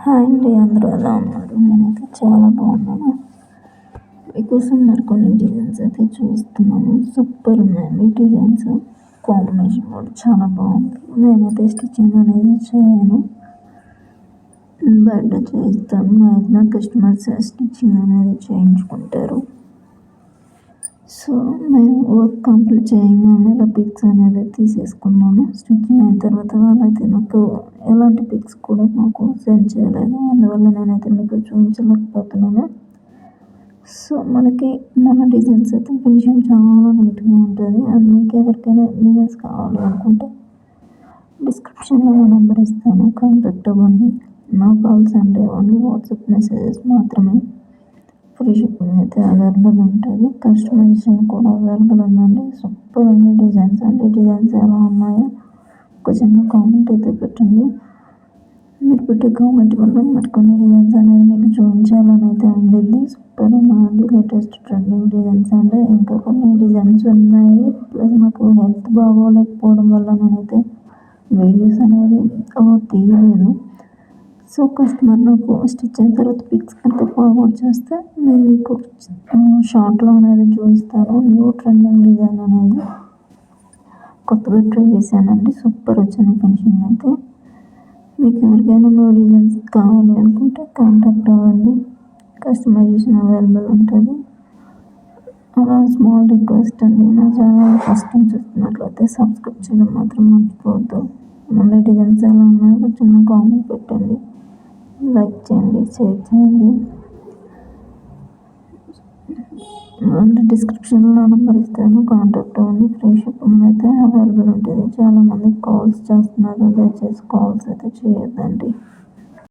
Hi అండి, అందరూ ఎలా ఉన్నారు? నేనైతే చాలా బాగున్నాను. మీకోసం మరికొన్ని డిజైన్స్ అయితే చూపిస్తున్నాను. సూపర్ ఉన్నాయండి డిజైన్స్. కాంబినేషన్ కూడా చాలా బాగుంది. నేనైతే స్టిచ్చింగ్ అనేది చేయను, బయట చేస్తాను. మ్యాక్సిమం కస్టమర్స్ స్టిచ్చింగ్ అనేది చేయించుకుంటారు. సో నేను వర్క్ కంప్లీట్ చేయగానే ఇలా పిక్స్ అనేది తీసేసుకున్నాను. స్టిచ్చింగ్ అయిన తర్వాత వాళ్ళైతే నాకు ఎలాంటి పిక్స్ కూడా నాకు సెండ్ చేయలేదు. అందువల్ల నేనైతే మీకు చూపించలేకపోతున్నాను. సో మనకి మన డిజైన్స్ అయితే ఫినిషింగ్ చాలా నీట్గా ఉంటుంది. అండ్ మీకు ఎవరికైనా డిజైన్స్ కావాలి అనుకుంటే డిస్క్రిప్షన్లో నా నెంబర్ ఇస్తాను, కాంటాక్ట్ అవ్వండి. నా కాల్స్ అంటే ఓన్లీ వాట్సాప్ మెసేజెస్ మాత్రమే. ఫ్రీ షిప్పింగ్ అయితే అవైలబుల్ ఉంటుంది. కస్టమైజేషన్ కూడా అవైలబుల్ ఉందండి. సూపర్ ఉంది డిజైన్స్. అండి డిజైన్స్ ఎలా ఉన్నాయో ఒక చిన్న కామెంట్ అయితే పెట్టండి. మీరు పెట్టే కామెంట్ వల్ల మరికొన్ని డిజైన్స్ అనేది మీకు చూపించాలని అయితే ఉండిద్ది. సూపర్ ఉన్నాయండి, లేటెస్ట్ ట్రెండింగ్ డిజైన్స్ అంటే ఇంకా కొన్ని డిజైన్స్ ఉన్నాయి. ప్లస్ నాకు హెల్త్ బాగోలేకపోవడం వల్ల నేనైతే వీడియోస్ అనేది తీయలేదు. సో కస్టమర్ నాకు స్టిచ్ అయిన తర్వాత పిక్స్ అంతా ఫార్వర్డ్ చేస్తే నేను మీకు షార్ట్లో అనేది చూపిస్తాను. న్యూ ట్రెండింగ్ డిజైన్ అనేది కొత్తగా ట్రై చేశానండి. సూపర్ వచ్చింది ఫినిషింగ్ అయితే. మీకు ఎవరికైనా న్యూ డిజైన్స్ కావాలి అనుకుంటే కాంటాక్ట్ అవ్వండి. కస్టమైజేషన్ అవైలబుల్ ఉంటుంది. అలా స్మాల్ రిక్వెస్ట్ అండి, నా ఛానల్ ఫస్ట్ టైం చూస్తున్నట్లయితే సబ్స్క్రైబ్ చేయడం మాత్రం మర్చిపోవద్దు. మళ్ళీ డిజైన్స్ ఎలా ఉన్నాయో చిన్న కామెంట్ పెట్టండి, లైక్ చేయండి, షేర్ చేయండి. అంటే డిస్క్రిప్షన్లో నెంబర్ ఇస్తాను, కాంటాక్ట్ అవ్వండి. ఫ్రీ షిప్పింగ్ అయితే అవైలబుల్ ఉంటుంది. చాలామంది కాల్స్ చేస్తున్నారు, దయచేసి కాల్స్ అయితే చేయొద్దండి.